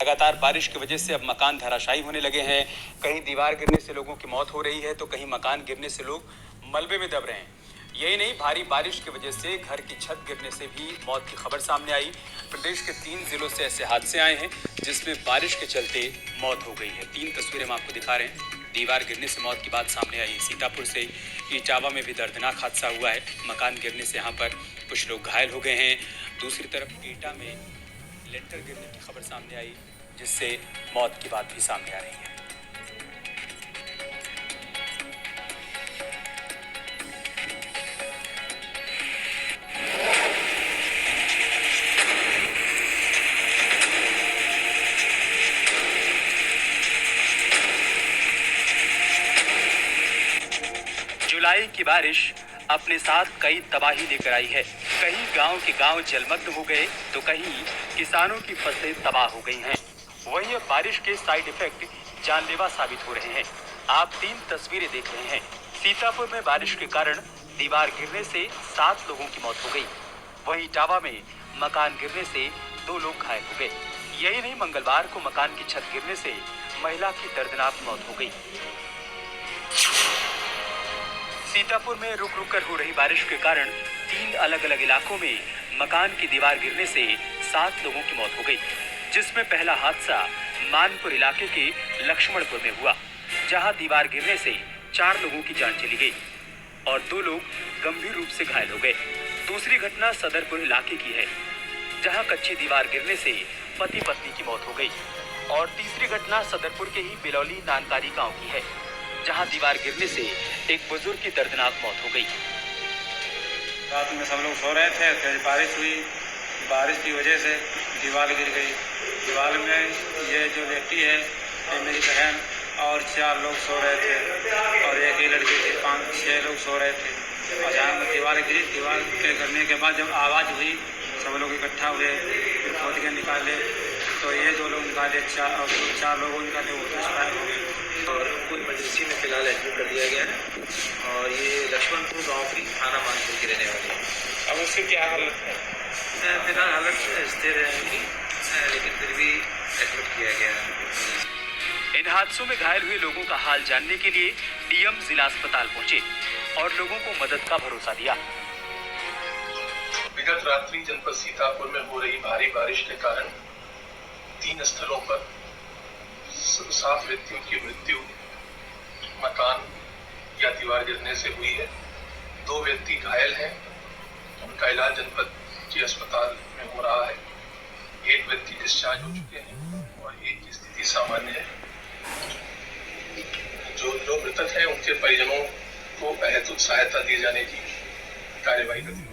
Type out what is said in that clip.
लगातार बारिश की वजह से अब मकान धराशायी होने लगे हैं। कहीं दीवार गिरने से लोगों की मौत हो रही है तो कहीं मकान गिरने से लोग मलबे में दब रहे हैं। यही नहीं, भारी बारिश की वजह से घर की छत गिरने से भी मौत की खबर सामने आई। प्रदेश के 3 जिलों से ऐसे हादसे आए हैं जिसमें बारिश के चलते मौत हो गई है। 3 तस्वीरें हम आपको दिखा रहे हैं। दीवार गिरने से मौत की बात सामने आई सीतापुर से। इटावा में भी दर्दनाक हादसा हुआ है। मकान गिरने से यहाँ पर कुछ लोग घायल हो गए हैं। दूसरी तरफ एटा में लेंटर गिरने की खबर सामने आई जिससे मौत की बात भी सामने आ रही है। जुलाई की बारिश अपने साथ कई तबाही लेकर आई है। कहीं गांव के गांव जलमग्न हो गए तो कहीं किसानों की फसलें तबाह हो गई हैं। वहीं अब बारिश के साइड इफेक्ट जानलेवा साबित हो रहे हैं। आप 3 तस्वीरें देख रहे हैं। सीतापुर में बारिश के कारण दीवार गिरने से 7 लोगों की मौत हो गई। वहीं इटावा में मकान गिरने से 2 लोग घायल हो गए। यही नहीं, मंगलवार को मकान की छत गिरने से महिला की दर्दनाक मौत हो गई। सीतापुर में रुक रुक कर हो रही बारिश के कारण 3 अलग अलग इलाकों में मकान की दीवार गिरने से 7 लोगों की मौत हो गई, जिसमें पहला हादसा मानपुर इलाके के लक्ष्मणपुर में हुआ, जहां दीवार गिरने से 4 लोगों की जान चली गई और 2 लोग गंभीर रूप से घायल हो गए। दूसरी घटना सदरपुर इलाके की है, जहां कच्ची दीवार गिरने से पति पत्नी की मौत हो गई और तीसरी घटना सदरपुर के ही बिलौली नानकारी गाँव की है, जहां दीवार गिरने से एक बुजुर्ग की दर्दनाक मौत हो गई। रात में सब लोग सो रहे थे, तेज बारिश हुई। बारिश की वजह से दीवार गिर गई। दीवार में ये जो बेटी है, ये मेरी बहन और 4 लोग सो रहे थे और एक ही लड़की थी। 5-6 लोग सो रहे थे और जहाँ दीवार गिरी, दीवार के गिरने के बाद जब आवाज़ हुई सब लोग इकट्ठा हुए, फिर खोद के निकाले तो ये 2 लोग निकाले, 4 लोगों निकाले, वो एक्सपायर हो गए और उनको इमरजेंसी में फिलहाल एडमिट कर दिया गया है और ये लक्ष्मणपुर गांव की थाना मानपुर की रहने वाली है। अब उसकी क्या हालत है? फिलहाल हालत स्थिर है उनकी, लेकिन फिर भी एडमिट किया गया है। इन हादसों में घायल हुए लोगों का हाल जानने के लिए डीएम जिला अस्पताल पहुंचे और लोगों को मदद का भरोसा दिया। विगत रात्रि जनपद सीतापुर में हो रही भारी बारिश के कारण 3 स्थलों पर 7 व्यक्तियों की मृत्यु मकान या दीवार गिरने से हुई है। 2 व्यक्ति घायल हैं, उनका इलाज जनपद के अस्पताल में हो रहा है। 1 व्यक्ति डिस्चार्ज हो चुके हैं और 1 की स्थिति सामान्य है। जो मृतक हैं उनके परिजनों को बेहतर सहायता दिए जाने की कार्यवाही करती है।